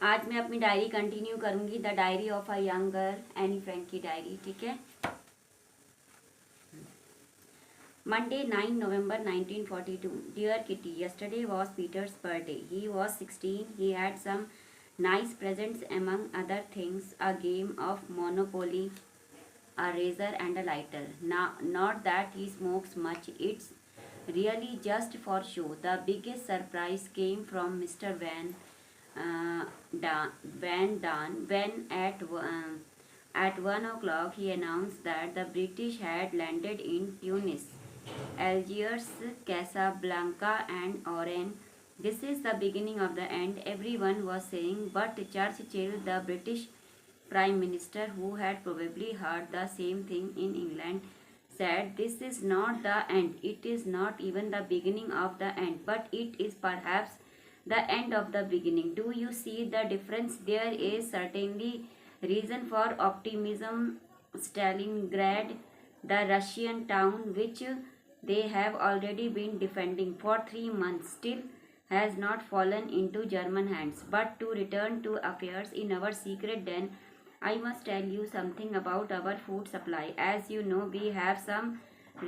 आज मैं अपनी डायरी कंटिन्यू करूंगी, the diary of a young girl, Anne Frank की डायरी। ठीक है। Monday, 9 November 1942. Dear Kitty, yesterday was Peter's birthday. He was 16. He had some nice presents, among other things, a game of Monopoly, a razor, and a lighter. Now, not that he smokes much, it's really just for show. The biggest surprise came from Mr. Van Daan when at 1 o'clock he announced that the British had landed in Tunis, Algiers, Casablanca, and Oran. This is the beginning of the end, everyone was saying, but Churchill, the British Prime Minister, who had probably heard the same thing in England, said, "This is not the end. It is not even the beginning of the end, but it is perhaps the end of the beginning." Do you see the difference? There is certainly reason for optimism. Stalingrad, the Russian town which they have already been defending for 3 months, still has not fallen into German hands. But to return to affairs in our secret den, I must tell you something about our food supply. As you know, we have some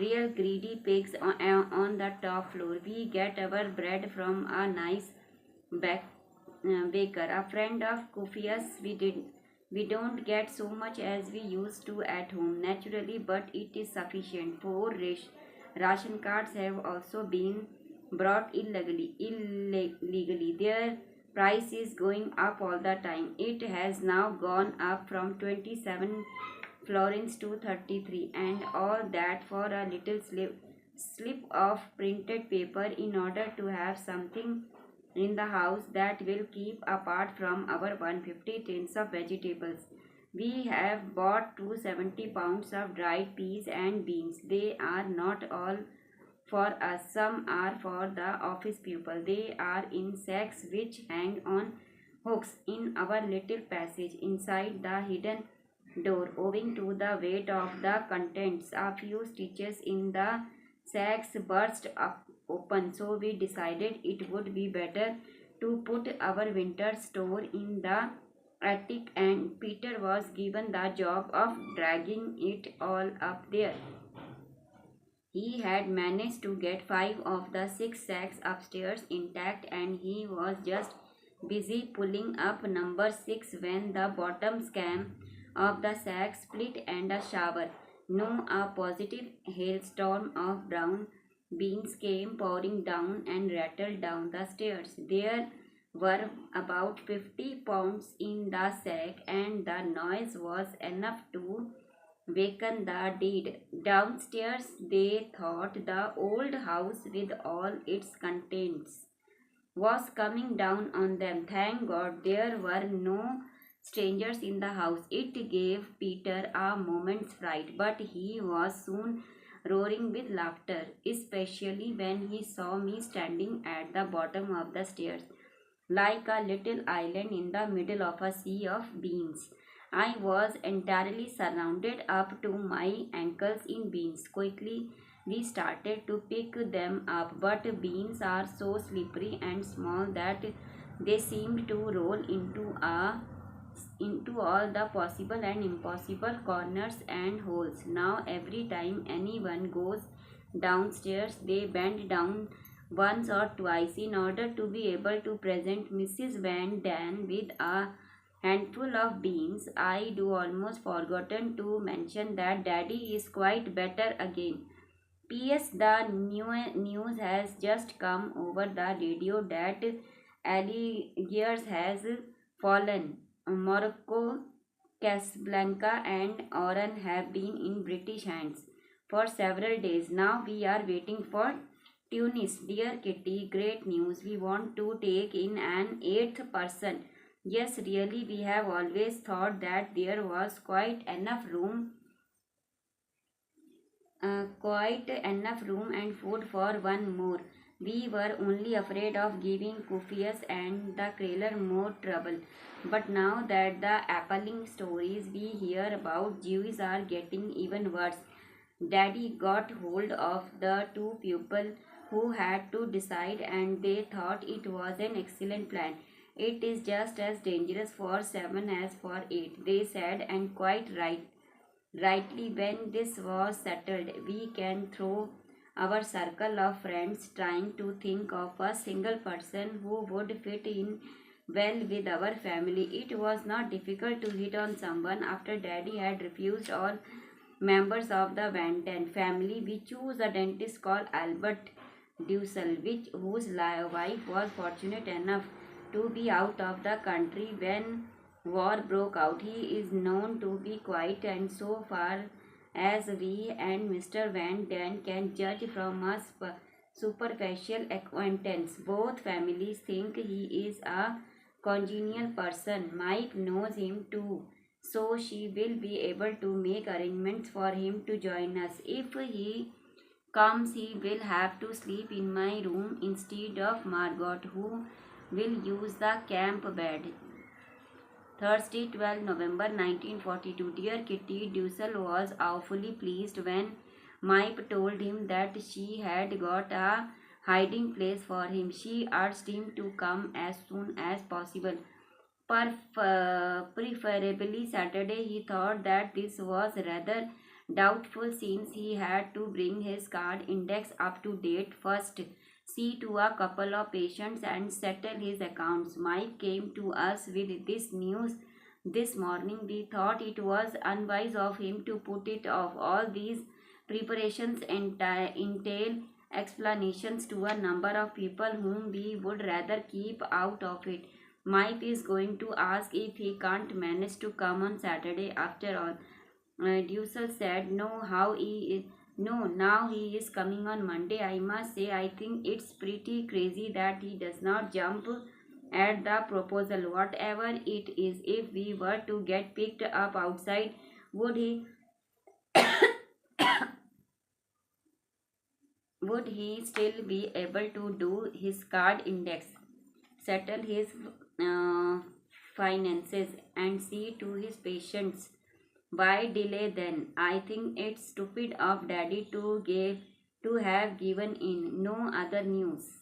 real greedy pigs on the top floor. We get our bread from a nice baker, a friend of Kufias. We don't get so much as we used to at home, naturally, but it is sufficient. Four ration cards have also been brought illegally. Their price is going up all the time. It has now gone up from 27 florins to 33, and all that for a little slip of printed paper in order to have something in the house that will keep apart from our 150 tins of vegetables. We have bought 270 pounds of dried peas and beans. They are not all for us, some are for the office people. They are in sacks which hang on hooks in our little passage inside the hidden door. Owing to the weight of the contents, a few stitches in the sacks burst up open, so we decided it would be better to put our winter store in the attic, and Peter was given the job of dragging it all up there. He had managed to get 5 of the 6 sacks upstairs intact, and he was just busy pulling up number 6 when the bottom came of the sack split and a shower, no, a positive hailstorm of brown beans came pouring down and rattled down the stairs. There were about 50 pounds in the sack, and the noise was enough to waken the dead. Downstairs, they thought the old house with all its contents was coming down on them. Thank God there were no strangers in the house. It gave Peter a moment's fright, but he was soon roaring with laughter, especially when he saw me standing at the bottom of the stairs, like a little island in the middle of a sea of beans. I was entirely surrounded up to my ankles in beans. Quickly, we started to pick them up, but beans are so slippery and small that they seemed to roll into all the possible and impossible corners and holes. Now, every time anyone goes downstairs, they bend down once or twice in order to be able to present Mrs. Van Daan with a handful of beans. I do almost forgotten to mention that Daddy is quite better again. P.S. The news has just come over the radio that Algiers has fallen. Morocco, Casablanca, and Oran have been in British hands for several days. Now we are waiting for Tunis. Dear Kitty, great news. We want to take in an eighth person. Yes, really, we have always thought that there was quite enough room and food for one more. We were only afraid of giving Kufias and the Krailer more trouble. But now that the appalling stories we hear about Jews are getting even worse, Daddy got hold of the two people who had to decide, and they thought it was an excellent plan. It is just as dangerous for 7 as for 8, they said, and quite rightly. When this was settled, we can throw our circle of friends trying to think of a single person who would fit in well with our family. It was not difficult to hit on someone after Daddy had refused all members of the Van Damme family. We chose a dentist called Albert Dussel, whose wife was fortunate enough to be out of the country when war broke out. He is known to be quiet, and so far as we and Mr. Van Damme can judge from a superficial acquaintance, both families think he is a congenial person. Mike knows him too, so she will be able to make arrangements for him to join us. If he comes, he will have to sleep in my room instead of Margot, who will use the camp bed. Thursday, 12 November 1942. Dear Kitty, Dussel was awfully pleased when Mike told him that she had got a hiding place for him. She urged him to come as soon as possible, preferably Saturday. He thought that this was rather doubtful since he had to bring his card index up to date first, see to a couple of patients, and settle his accounts. Mike came to us with this news this morning. We thought it was unwise of him to put it off. All these preparations entail explanations to a number of people whom we would rather keep out of it. Mike is going to ask if he can't manage to come on Saturday after all. Dussel said, no, now he is coming on Monday. I must say, I think it's pretty crazy that he does not jump at the proposal, whatever it is. If we were to get picked up outside, would he would he still be able to do his card index, settle his uh, finances, and see to his patients? Why delay then? I think it's stupid of Daddy to have given in. No other news.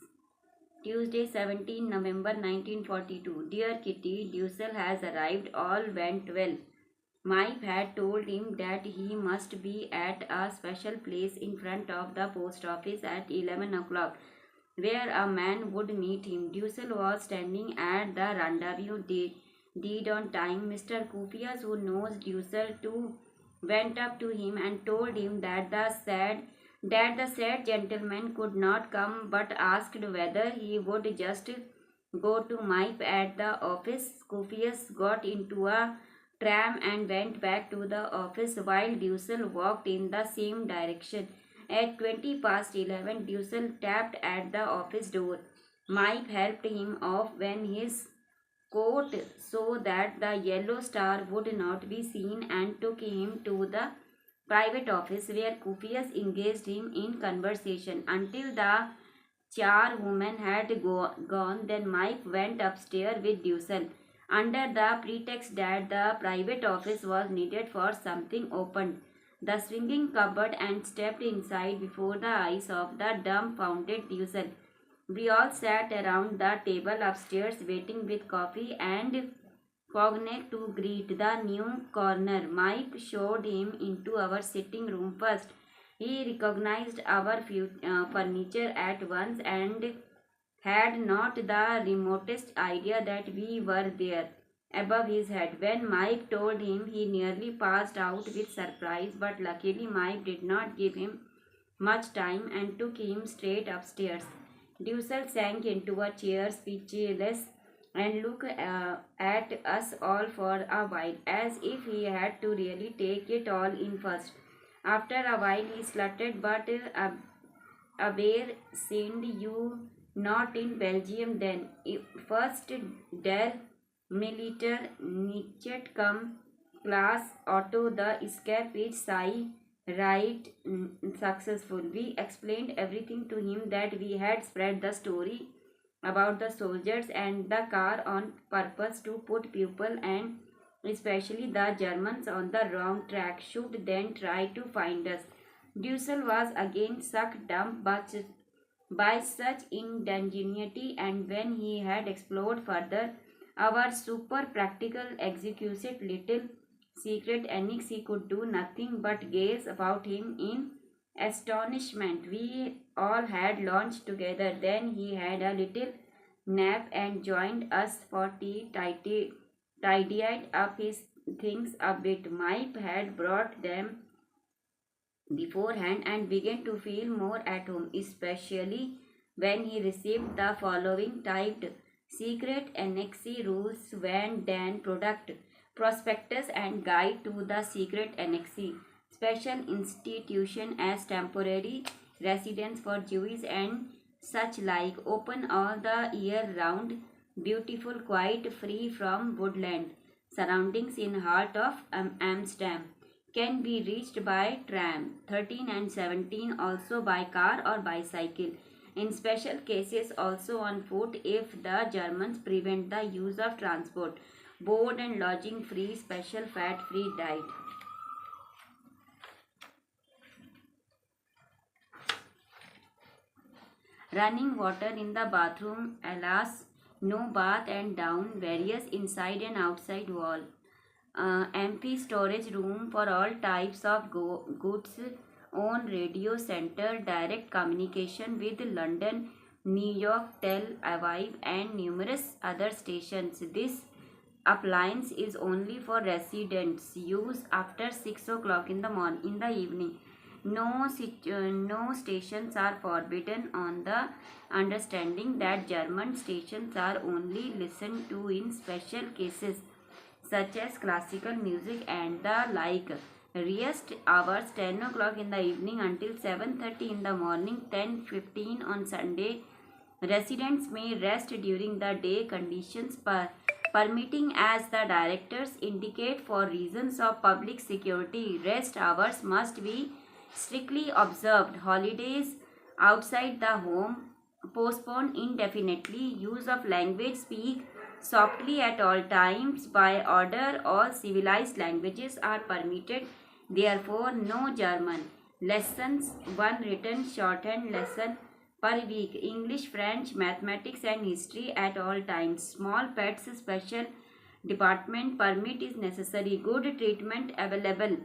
Tuesday, 17 November 1942. Dear Kitty, Dussel has arrived. All went well. Mike had told him that he must be at a special place in front of the post office at 11 o'clock, where a man would meet him. Dussel was standing at the rendezvous dead on time. Mr. Kufias, who knows Dussel too, went up to him and told him that the said gentleman could not come, but asked whether he would just go to Mike at the office. Kufias got into a tram and went back to the office while Dussel walked in the same direction. At 20 past 11, Dussel tapped at the office door. Mike helped him off when his coat so that the yellow star would not be seen, and took him to the private office where Kufias engaged him in conversation until the charwoman had gone. Then Mike went upstairs with Dussel under the pretext that the private office was needed for something, opened the swinging cupboard and stepped inside before the eyes of the dumbfounded Dussel. We all sat around the table upstairs waiting with coffee and cognac to greet the newcomer. Mike showed him into our sitting room first. He recognized our furniture at once and had not the remotest idea that we were there above his head. When Mike told him, he nearly passed out with surprise, but luckily Mike did not give him much time and took him straight upstairs. Dussel sank into a chair, speechless, and looked at us all for a while, as if he had to really take it all in first. After a while he sluttered, but where send you not in Belgium then? First der Militaire nicht come class auto, the escape is right successful. We explained everything to him, that we had spread the story about the soldiers and the car on purpose to put people, and especially the Germans, on the wrong track, should then try to find us. Dussel was again struck dumb by such ingenuity, and when he had explored further, Our super practical exquisite little secret annex, he could do nothing but gaze about him in astonishment. We all had lunch together. Then he had a little nap and joined us for tea, tidied up his things a bit. Mike had brought them beforehand and began to feel more at home, especially when he received the following typed secret annex rules Van Dan product prospectus and guide to the secret annex special institution as temporary residence for Jews and such like, open all the year round, beautiful, quite free from woodland surroundings in heart of Amsterdam, can be reached by tram. 13 and 17 also by car or bicycle. In special cases also on foot if the Germans prevent the use of transport. Board and lodging free, special fat free diet. Running water in the bathroom, alas, no bath and down, various inside and outside wall. Empty storage room for all types of goods, own radio center, direct communication with London, New York, Tel Aviv and numerous other stations. This appliance is only for residents. Use after 6 o'clock in the evening. No stations are forbidden on the understanding that German stations are only listened to in special cases such as classical music and the like. Rest hours 10 o'clock in the evening until 7:30 in the morning, 10:15 on Sunday. Residents may rest during the day, conditions permitting as the directors indicate. For reasons of public security, rest hours must be strictly observed. Holidays outside the home postponed indefinitely. Use of language, speak softly at all times. By order, all civilized languages are permitted. Therefore, no German lessons, one written shorthand lesson per week. English, French, mathematics and history at all times. Small pets special department permit is necessary. Good treatment available.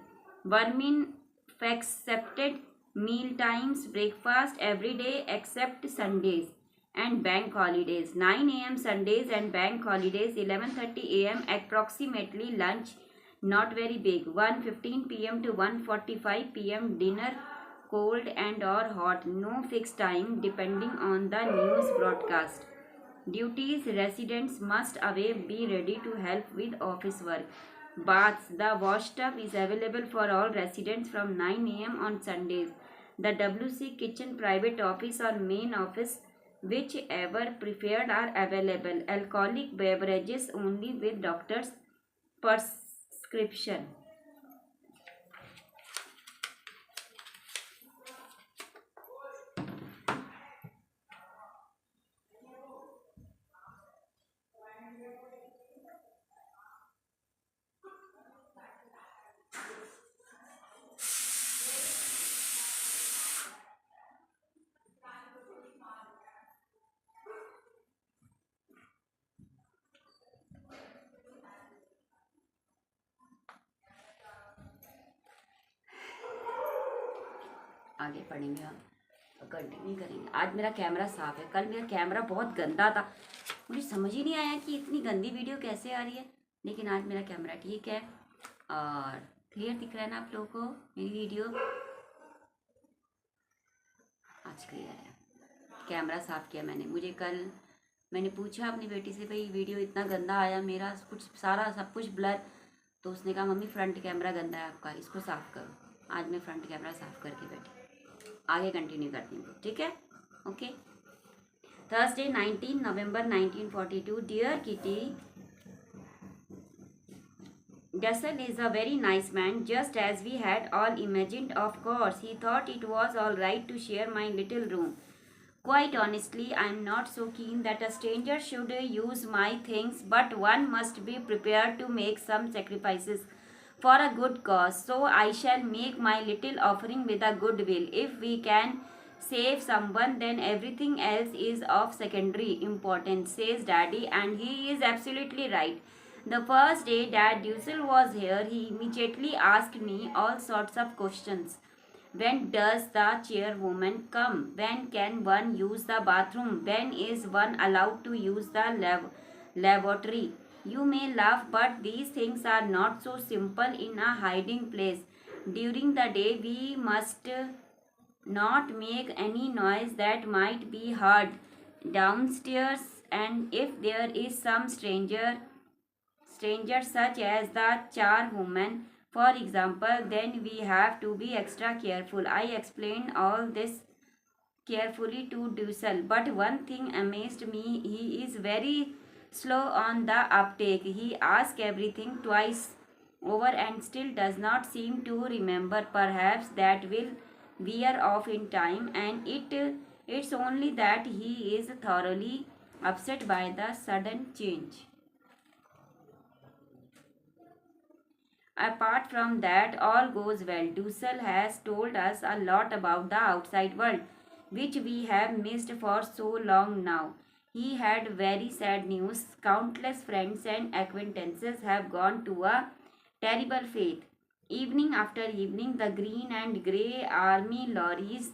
Vermin accepted. Meal times, breakfast every day except Sundays and bank holidays. 9 a.m. Sundays and bank holidays. 11:30 a.m. approximately lunch, not very big. 1:15 p.m. to 1:45 p.m. dinner, cold and or hot. No fixed time depending on the news broadcast. Duties, residents must away be ready to help with office work. Baths, the washtub is available for all residents from 9 a.m. on Sundays. The WC kitchen, private office or main office, whichever preferred, are available. Alcoholic beverages only with doctor's prescription. आगे पढ़ेंगे हम, continue करेंगे. आज मेरा camera साफ है. कल मेरा कैमरा बहुत गंदा था. मुझे समझ ही नहीं आया कि इतनी गंदी वीडियो कैसे आ रही है, लेकिन आज मेरा कैमरा ठीक है और क्लियर दिख रहा है ना आप लोगों को मेरी वीडियो. आज क्लियर है. कैमरा साफ किया मैंने. मुझे कल मैंने पूछा अपनी बेटी से, भाई वीडियो इतना गंदा आया मेरा, कुछ सारा सब कुछ ब्लर. तो उसने कहा मम्मी फ्रंट कैमरा गंदा है आपका, इसको साफ़ करो. आज मैं फ्रंट कैमरा साफ़ करके बैठी. आगे कंटिन्यू करती हूँ, ठीक है. Okay. Thursday 19 November 1942. Dear Kitty, Dussel is a very nice man, just as we had all imagined. Of course, he thought it was all right to share my little room. Quite honestly, I am not so keen that a stranger should use my things, but one must be prepared to make some sacrifices for a good cause. So I shall make my little offering with a good will. If we can save someone, then everything else is of secondary importance, says Daddy, and he is absolutely right. The first day Dad Dussel was here, he immediately asked me all sorts of questions. When does the chairwoman come? When can one use the bathroom? When is one allowed to use the lavatory? You may laugh, but these things are not so simple in a hiding place. During the day, we must not make any noise that might be heard downstairs, and if there is some stranger such as the charwoman, for example, then we have to be extra careful. I explained all this carefully to Dussel, but one thing amazed me: he is very slow on the uptake. He asks everything twice over and still does not seem to remember. Perhaps that will wear off in time, and it's only that he is thoroughly upset by the sudden change. Apart from that, all goes well. Dussel has told us a lot about the outside world, which we have missed for so long now. He had very sad news. Countless friends and acquaintances have gone to a terrible fate. Evening after evening, the green and grey army lorries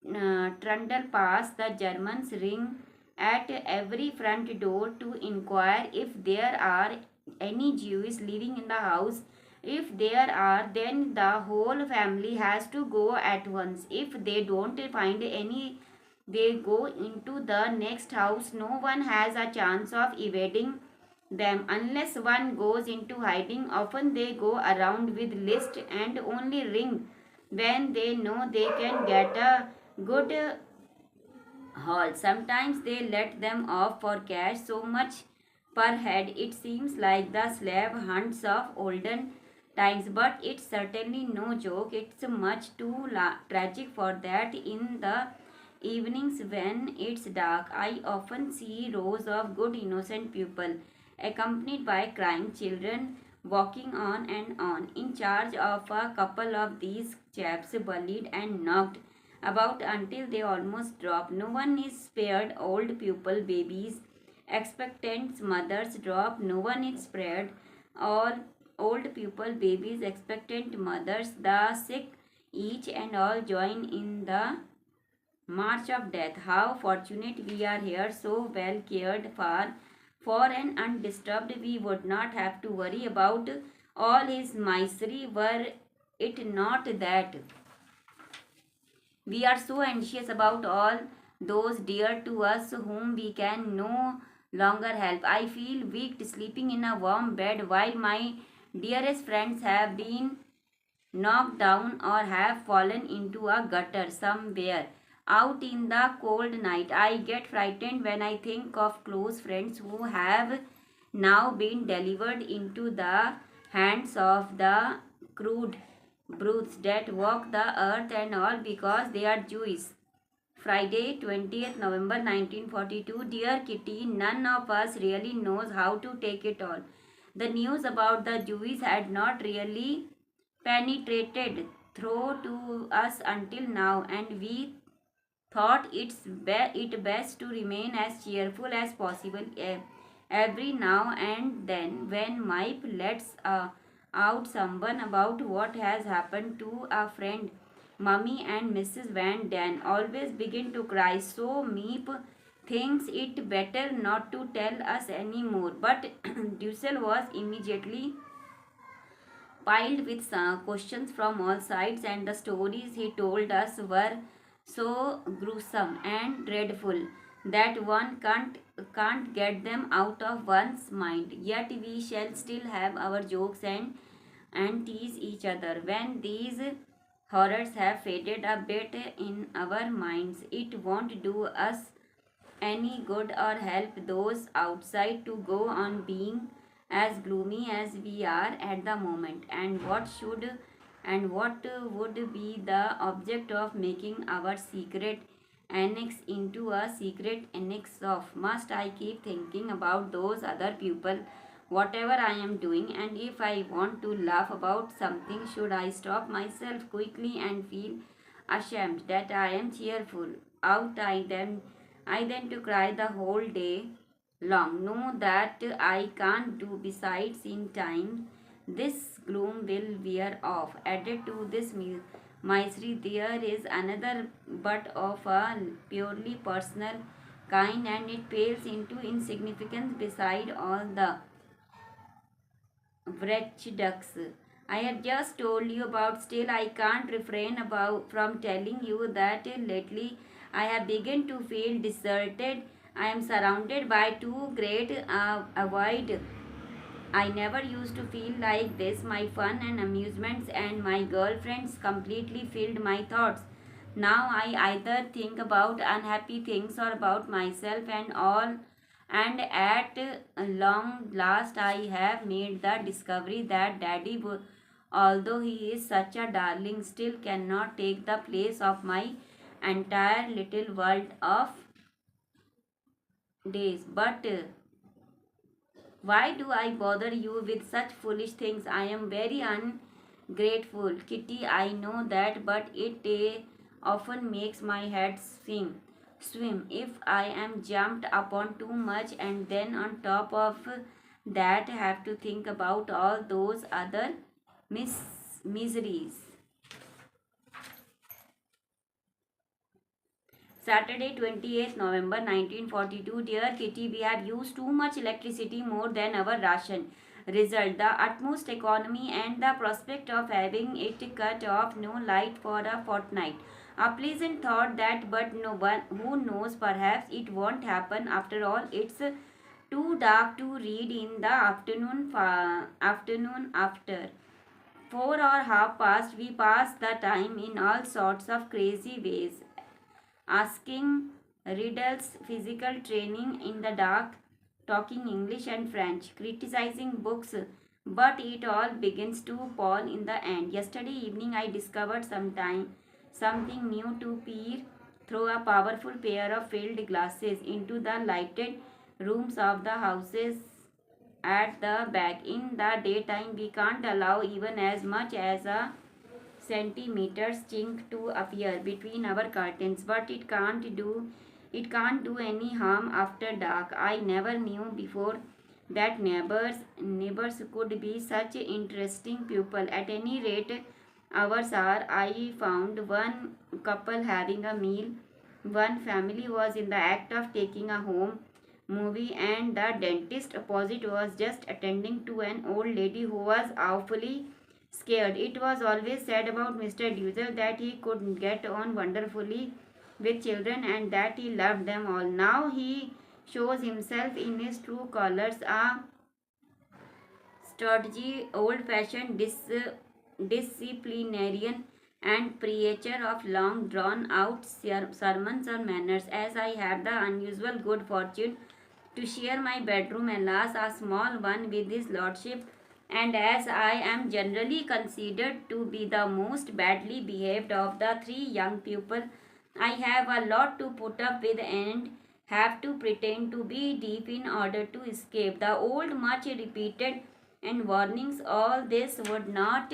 trundle past. The Germans ring at every front door to inquire if there are any Jews living in the house. If there are, then the whole family has to go at once. If they don't find any, they go into the next house. No one has a chance of evading them unless one goes into hiding. Often they go around with list and only ring when they know they can get a good haul. Sometimes they let them off for cash, so much per head it seems like the slave hunts of olden times, but it's certainly no joke. It's much too tragic for that. In the evenings when it's dark, I often see rows of good innocent people, accompanied by crying children, walking on and on, in charge of a couple of these chaps, bullied and knocked about until they almost drop. No one is spared. Old people, babies, expectant mothers drop. No one is spared. All old people, babies, expectant mothers, the sick, each and all join in the march of death. How fortunate we are here, so well cared for and undisturbed. We would not have to worry about all his misery were it not that we are so anxious about all those dear to us whom we can no longer help. I feel weak sleeping in a warm bed while my dearest friends have been knocked down or have fallen into a gutter somewhere out in the cold night. I get frightened when I think of close friends who have now been delivered into the hands of the crude brutes that walk the earth, and all because they are Jewish. Friday, 20th November 1942. Dear Kitty, none of us really knows how to take it all. The news about the Jews had not really penetrated through to us until now, and we thought it best to remain as cheerful as possible. Every now and then, when Mipe lets out someone about what has happened to a friend, Mummy and Mrs. Van Dan always begin to cry. So Meep thinks it better not to tell us any more. But Dussel was immediately piled with questions from all sides, and the stories he told us were so gruesome and dreadful that one can't get them out of one's mind. Yet we shall still have our jokes and tease each other. When these horrors have faded a bit in our minds, it won't do us any good or help those outside to go on being as gloomy as we are at the moment. And what would be the object of making our secret annex into a secret annex of? Must I keep thinking about those other people whatever I am doing? And if I want to laugh about something, should I stop myself quickly and feel ashamed that I am cheerful. Out I then to cry the whole day long. Know that I can't do besides in time. This gloom will wear off. Added to this misery, there is another but of a purely personal kind, and it pales into insignificance beside all the wretched ducks I have just told you about. Still, I can't refrain about from telling you that lately I have begun to feel deserted. I am surrounded by too great avoid. I never used to feel like this. My fun and amusements and my girlfriends completely filled my thoughts. Now I either think about unhappy things or about myself and all. And at long last, I have made the discovery that Daddy, although he is such a darling, still cannot take the place of my entire little world of days. But why do I bother you with such foolish things? I am very ungrateful, Kitty. I know that, but it often makes my head swim if I am jumped upon too much, and then on top of that have to think about all those other miseries. Saturday, 28th November 1942. Dear Kitty, we have used too much electricity, more than our ration. Result, the utmost economy and the prospect of having it cut off, no light for a fortnight. A pleasant thought that, but no one who knows, perhaps it won't happen after all. It's too dark to read in the afternoon after 4 or half past. We pass the time in all sorts of crazy ways, asking riddles, physical training in the dark, talking English and French, criticizing books, but it all begins to pall in the end. Yesterday evening I discovered something new to peer through a powerful pair of field glasses into the lighted rooms of the houses at the back. In the daytime we can't allow even as much as a centimeters chink to appear between our curtains, but it can't do any harm after dark. I never knew before that neighbors could be such interesting people. At any rate, ours are. I found one couple having a meal. One family was in the act of taking a home movie, and the dentist opposite was just attending to an old lady who was awfully scared. It was always said about Mr. Dussel that he could get on wonderfully with children and that he loved them all. Now he shows himself in his true colors, a stodgy, old-fashioned disciplinarian and preacher of long drawn-out sermons or manners. As I have the unusual good fortune to share my bedroom, alas, a small one, with his lordship, and as I am generally considered to be the most badly behaved of the three young people, I have a lot to put up with and have to pretend to be deep in order to escape. The old much repeated and warnings, all this would not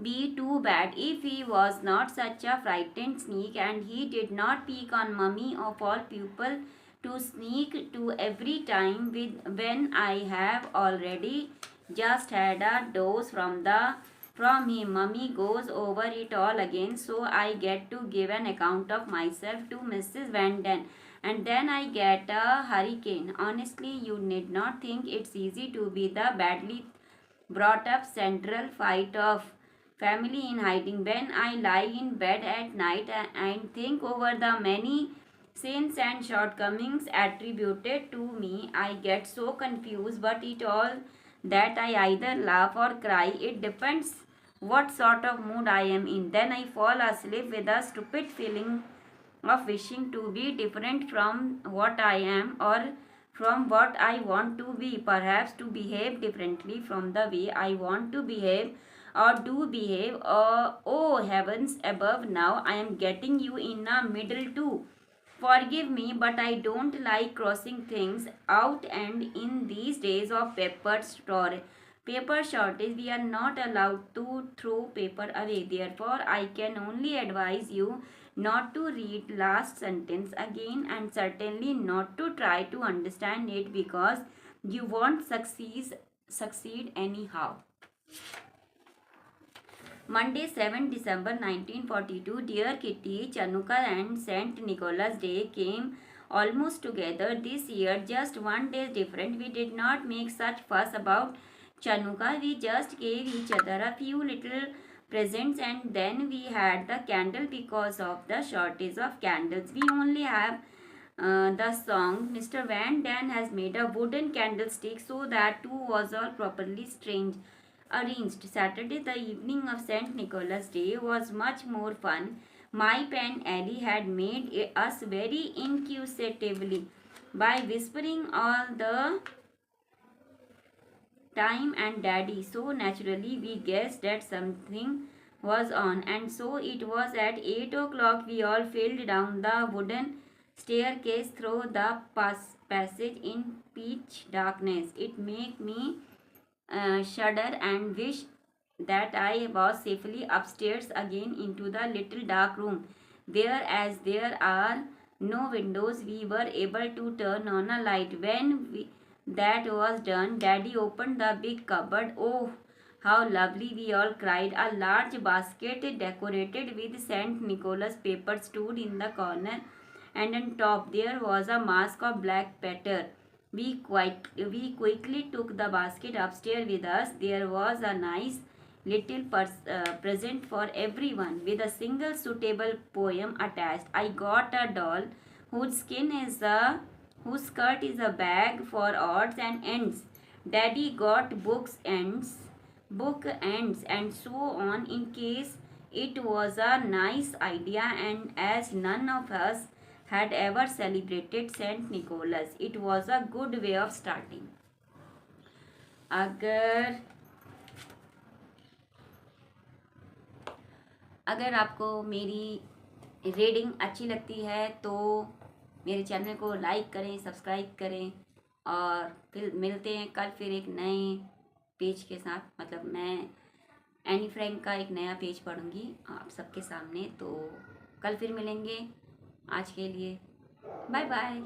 be too bad if he was not such a frightened sneak, and he did not pick on mummy of all people to sneak to every time when I have already just had a dose from him. Mummy goes over it all again, so I get to give an account of myself to Mrs. Van Den, and then I get a hurricane. Honestly, you need not think it's easy to be the badly brought up central fight of family in hiding. When I lie in bed at night and think over the many sins and shortcomings attributed to me, I get so confused, but it all that I either laugh or cry. It depends what sort of mood I am in. Then I fall asleep with a stupid feeling of wishing to be different from what I am, or from what I want to be, perhaps to behave differently from the way I want to behave or do behave. Oh heavens above, now I am getting you in a middle too. Forgive me, but I don't like crossing things out, and in these days of peppered paper shortage. We are not allowed to throw paper away. Therefore, I can only advise you not to read last sentence again, and certainly not to try to understand it, because you won't succeed anyhow. Monday, 7 December 1942. Dear Kitty, Chanukka and St. Nicholas Day came almost together this year, just one day different. We did not make such fuss about Chanukka. We just gave each other a few little presents, and then we had the candle because of the shortage of candles. We only have the song. Mr. Van Daan has made a wooden candlestick so that two was all properly arranged. Saturday, the evening of St. Nicholas Day, was much more fun. My pen Ellie had made us very inquisitively by whispering all the time and daddy. So naturally we guessed that something was on, and so it was at 8 o'clock we all filed down the wooden staircase through the passage in pitch darkness. It made me shudder and wish that I was safely upstairs again into the little dark room. There, as there are no windows, we were able to turn on a light. That was done, Daddy opened the big cupboard. Oh, how lovely, we all cried. A large basket decorated with St. Nicholas paper stood in the corner, and on top there was a mask of black patter. We quickly took the basket upstairs with us. There was a nice little present for everyone with a single suitable poem attached. I got a doll whose whose skirt is a bag for odds and ends. Daddy got book ends, and so on, in case it was a nice idea, and as none of us had ever celebrated Saint Nicholas, it was a good way of starting. अगर आपको मेरी reading अच्छी लगती है तो मेरे channel को like करें, सब्सक्राइब करें, और फिर मिलते हैं कल फिर एक नए पेज के साथ। मतलब मैं एनी फ्रैंक का एक नया पेज पढ़ूंगी आप सबके सामने। तो कल फिर मिलेंगे। आज के लिए बाय बाय।